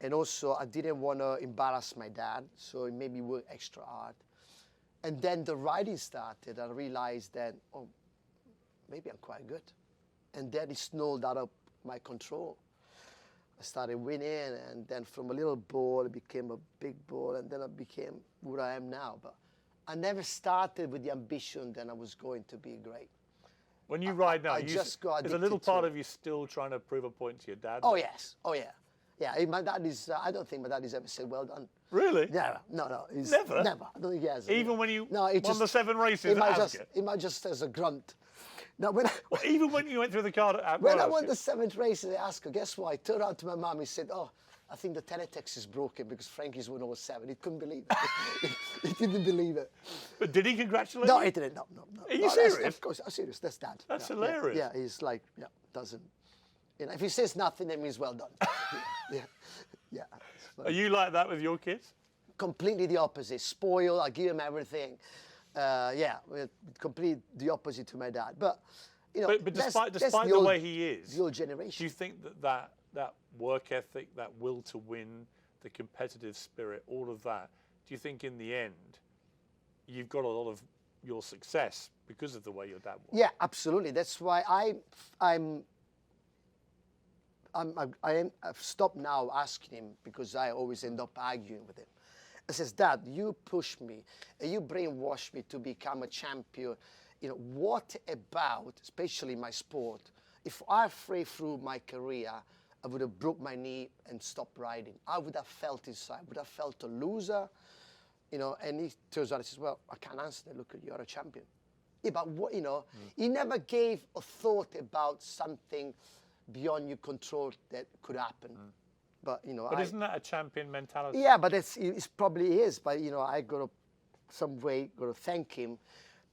Speaker 2: And also, I didn't want to embarrass my dad, so it made me work extra hard. And then the riding started. I realized that, oh, maybe I'm quite good. And then it snowed out of my control. I started winning, and then from a little ball, it became a big ball, and then I became what I am now. But I never started with the ambition that I was going to be great.
Speaker 1: When you ride now,
Speaker 2: I just got
Speaker 1: there's a little
Speaker 2: addicted to
Speaker 1: part
Speaker 2: it.
Speaker 1: of you still trying to prove a point to your dad?
Speaker 2: Oh, yes. Oh, yeah. Yeah, my dad is, I don't think my dad has ever said, well done.
Speaker 1: Really?
Speaker 2: Never. No. He's
Speaker 1: Never?
Speaker 2: Never. I don't think he has.
Speaker 1: Even when you
Speaker 2: No,
Speaker 1: won the 7 races at Ascot?
Speaker 2: He might just as a grunt. No, when
Speaker 1: Well, even when you went through the card at
Speaker 2: when I
Speaker 1: Ascot?
Speaker 2: won the 7th race at Ascot, guess what? I turned around to my mum. He said, oh, I think the teletext is broken because Frankie's won over 7. He couldn't believe it. He didn't believe it.
Speaker 1: But did he congratulate
Speaker 2: No,
Speaker 1: you?
Speaker 2: he didn't. No.
Speaker 1: Are you
Speaker 2: No, that's-
Speaker 1: serious?
Speaker 2: Of course, I'm serious. That's Dad.
Speaker 1: That's
Speaker 2: Yeah,
Speaker 1: hilarious.
Speaker 2: Yeah, he's like, doesn't. You know, if he says nothing, that means well done. yeah.
Speaker 1: Are you like that with your kids?
Speaker 2: Completely the opposite. Spoiled. I give him everything. Completely the opposite to my dad. But you know,
Speaker 1: But
Speaker 2: that's
Speaker 1: despite
Speaker 2: the
Speaker 1: the
Speaker 2: old,
Speaker 1: way he is,
Speaker 2: the old
Speaker 1: do
Speaker 2: generation.
Speaker 1: you think that work ethic, that will to win, the competitive spirit, all of that, do you think in the end you've got a lot of your success because of the way your dad was?
Speaker 2: Yeah, absolutely. That's why I've stopped now asking him because I always end up arguing with him. I says, Dad, you push me, and you brainwash me to become a champion. You know, what about, especially my sport, if I halfway through my career, I would have broke my knee and stopped riding. I would have felt inside, would have felt a loser, you know, and he turns around and says, well, I can't answer that. Look, you're a champion. Yeah, but what, you know, he never gave a thought about something beyond your control that could happen. But, you know,
Speaker 1: But isn't that a champion mentality?
Speaker 2: yeah, but it's probably is. But, you know, I got to, some way, got to thank him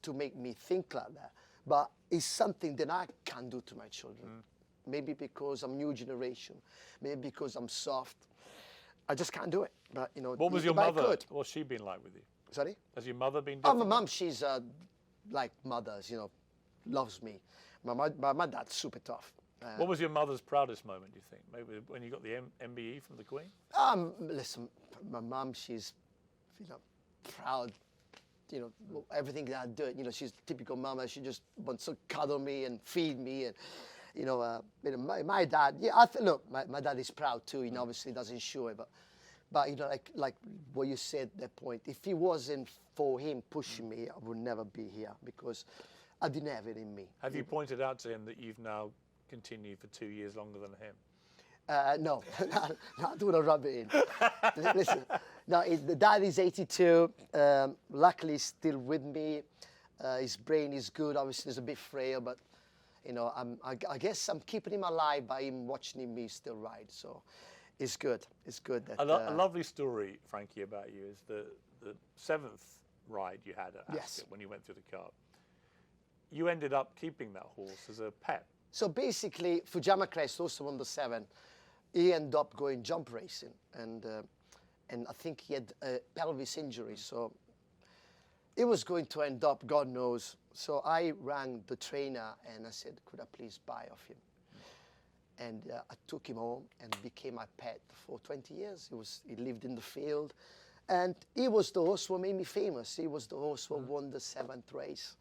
Speaker 2: to make me think like that. But it's something that I can't do to my children. Maybe because I'm new generation. Maybe because I'm soft. I just can't do it. But, you know,
Speaker 1: What was your
Speaker 2: if I
Speaker 1: mother?
Speaker 2: could-
Speaker 1: What's she been like with you?
Speaker 2: Sorry?
Speaker 1: Has your mother been
Speaker 2: Oh,
Speaker 1: different?
Speaker 2: my mum, she's like mothers, you know, loves me. My dad's super tough.
Speaker 1: What was your mother's proudest moment, do you think? Maybe when you got the MBE from the Queen?
Speaker 2: Listen, my mum, she's, you know, proud, you know, everything that I do. You know, she's a typical mama. She just wants to cuddle me and feed me. And, you know, my dad, yeah, look, my dad is proud too. You know, obviously doesn't show it, but you know, like what you said, that point, if it wasn't for him pushing me, I would never be here because I didn't have it in me.
Speaker 1: Have you pointed out to him that you've now continued for 2 years longer than him?
Speaker 2: No, I don't want to rub it in. Listen, no, the dad is 82. Luckily, he's still with me. His brain is good. Obviously, he's a bit frail, but you know, I guess I'm keeping him alive by him watching me still ride. So it's good. It's good that.
Speaker 1: A lovely story, Frankie, about you is the 7th ride you had at Ascot
Speaker 2: Yes.
Speaker 1: when you went through the Cup. You ended up keeping that horse as a pet.
Speaker 2: So basically, Fujama Crest also won the 7. He ended up going jump racing, and I think he had a pelvis injury, so it was going to end up, God knows. So I rang the trainer and I said, could I please buy off him? And I took him home and became my pet for 20 years. He lived in the field, and he was the horse who made me famous. He was the horse who won the 7th race.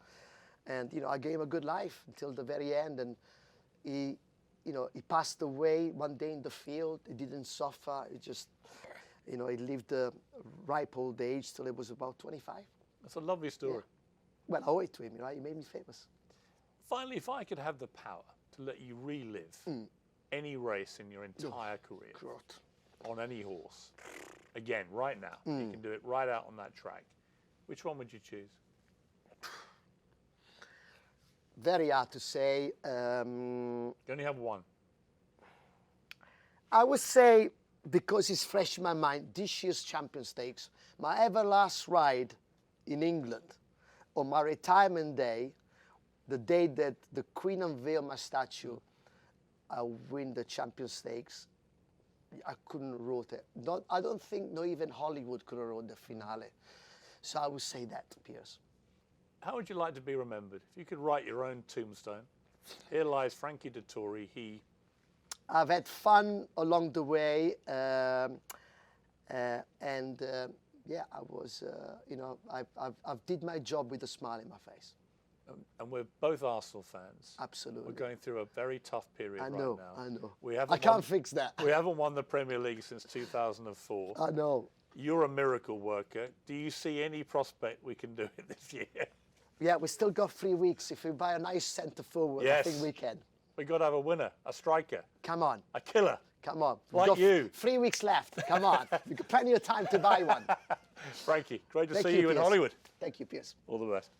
Speaker 2: And, you know, I gave him a good life until the very end. And he, you know, he passed away one day in the field. He didn't suffer. He just, you know, he lived a ripe old age till he was about 25.
Speaker 1: That's a lovely story.
Speaker 2: Well, I owe it to him, right? He made me famous.
Speaker 1: Finally, if I could have the power to let you relive any race in your entire career,
Speaker 2: God.
Speaker 1: on any horse, again, right now, you can do it right out on that track, which one would you choose?
Speaker 2: Very hard to say.
Speaker 1: You only have one.
Speaker 2: I would say, because it's fresh in my mind, this year's Champion Stakes, my ever last ride in England, on my retirement day, the day that the Queen unveiled my statue, I win the Champion Stakes. I couldn't wrote it. I don't think not even Hollywood could have wrote the finale. So I would say that, Piers.
Speaker 1: How would you like to be remembered? If you could write your own tombstone, here lies Frankie Dettori, he...
Speaker 2: I've had fun along the way, yeah, I was, you know, I've did my job with a smile in my face.
Speaker 1: And we're both Arsenal fans.
Speaker 2: Absolutely.
Speaker 1: We're going through a very tough period
Speaker 2: I know,
Speaker 1: right now.
Speaker 2: I know.
Speaker 1: I
Speaker 2: I can't fix that.
Speaker 1: We haven't won the Premier League since 2004.
Speaker 2: I know.
Speaker 1: You're a miracle worker. Do you see any prospect we can do it this year?
Speaker 2: Yeah, we still got 3 weeks. If we buy a nice centre forward,
Speaker 1: Yes.
Speaker 2: I think we can.
Speaker 1: We've got to have a winner, a striker,
Speaker 2: Come on.
Speaker 1: a killer.
Speaker 2: Come on.
Speaker 1: Like
Speaker 2: We've got
Speaker 1: you.
Speaker 2: 3 weeks left. Come on. We've got plenty of time to buy one.
Speaker 1: Frankie, great to
Speaker 2: Thank
Speaker 1: see you in
Speaker 2: Piers.
Speaker 1: Hollywood.
Speaker 2: Thank you, Piers.
Speaker 1: All the best.